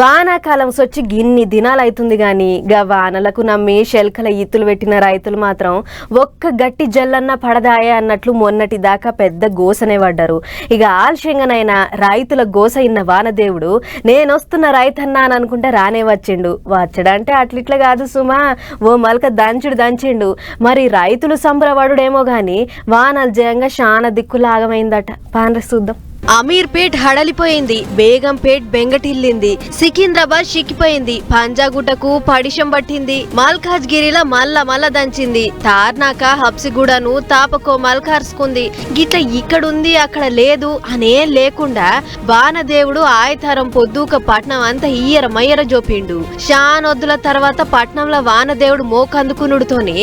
వానాకాలం సొచ్చి గిన్ని దినాలైతుంది గాని గా వానలకు నమ్మి శెల్కల ఇత్తులు పెట్టిన రైతులు మాత్రం ఒక్క గట్టి జల్లన్న పడదాయే అన్నట్లు మొన్నటి దాకా పెద్ద గోసనే పడ్డారు. ఇక ఆలస్యంగానైనా రైతుల గోస ఇన్న వానదేవుడు నేనొస్తున్న రైతన్నా అని అనుకుంటే రానే వచ్చిండు. వచ్చడంటే అట్లిట్లా కాదు సుమా, ఓ మలక దంచిండు. మరి రైతులు సంబరపడుడేమో గాని వానలు జయంగా శాన దిక్కులాగమైందట. పాండ్ర చూద్దాం. అమీర్పేట్ హడలిపోయింది, బేగంపేట్ బెంగటిల్లింది, సికింద్రాబాద్ షిక్కిపోయింది, పంజాగుట్టకు పడిషం పట్టింది, మల్కాజ్ గిరిలా మల్ల దంచింది, తార్నాక హబ్సిగూడను తాపకో మల్కార్చుకుంది. గిట్ల ఇక్కడుంది అక్కడ లేదు అనేం లేకుండా వానదేవుడు ఆయతారం పొద్దుక పట్నం అంతా మయ్యర జోపిండు. షానొద్దుల తర్వాత పట్నంలో వానదేవుడు మోకందుకునుడుతోని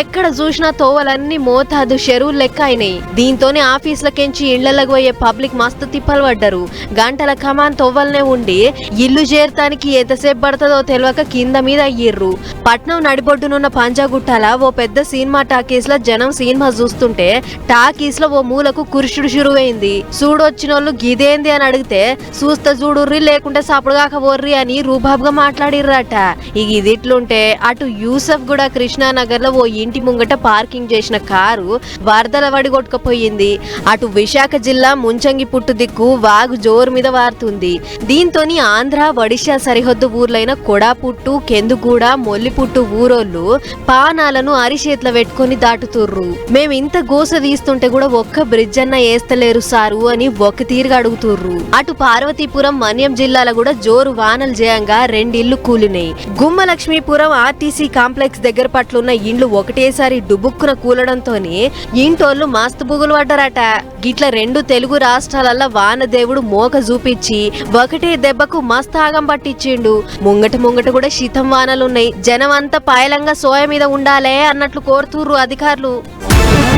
ఎక్కడ చూసినా తోవలన్నీ మోతాదు చెరువులు లెక్క అయినాయి. దీంతోనే ఆఫీసులకెంచి ఇళ్లకు పోయే పబ్లిక్ మస్తు తిప్పలు పడ్డారు. గంటల కమాన్ తొవ్వలనే ఉండి ఇల్లు చేరటానికి ఎంతసేపు పడుతుందో తెలియక కింద మీద అయ్యిర్రు. పట్నం నడిబొడ్డునున్న పంజాగుట్టాల ఓ పెద్ద సినిమా టాకీస్ లో జనం సినిమా చూస్తుంటే టాకీస్ లో ఓ మూలకు కురుషుడు షురువైంది. చూడొచ్చినోళ్ళు గిదేంది అని అడిగితే చూస్తా చూడుర్రి లేకుంటే సపడుగాక ఓర్రి అని రూబాబ్గా మాట్లాడిర్రట. ఇక ఇదిట్లుంటే అటు యూసఫ్ కూడా కృష్ణానగర్ లో ఓ ఇంటి ముంగట పార్కింగ్ చేసిన కారు వరదల వడిగొట్టుకుపోయింది. అటు విశాఖ జిల్లా ముంచంగి పుట్టు దిక్కు వాగు జోరు మీద వారుతుంది. దీంతోని ఆంధ్ర ఒడిశా సరిహద్దు ఊర్లైన కొడాపుట్టు, కెందుగూడ, మొల్లిపుట్టు ఊరోళ్ళు పానాలను అరిచేట్ల పెట్టుకుని దాటుతుర్రు. మేమింత గోస తీస్తుంటే కూడా ఒక్క బ్రిడ్జ్ అన్న వేస్తలేరు సారు అని ఒక తీరుగా అడుగుతుర్రు. అటు పార్వతీపురం, మన్యం జిల్లాల కూడా జోరు వానలు జయంగా 2 ఇళ్లు కూలినాయి. గుమ్మలక్ష్మీపురం ఆర్టీసీ కాంప్లెక్స్ దగ్గర పట్లున్న ఇండ్లు ఒకటేసారి డుబుక్కున కూలడంతోని ఇంటోళ్లు మస్తు బుగులు పడ్డారట. గిట్ల 2 తెలుగు రాష్ట్రాలల్లో వానదేవుడు మోక చూపించి ఒకటే దెబ్బకు మస్తు ఆగం పట్టించిండు. ముంగట కూడా శీతం వానలున్నాయి. జనం అంతా పాయలంగా సోయ మీద ఉండాలే అన్నట్లు కోరుతుర్రు అధికారులు.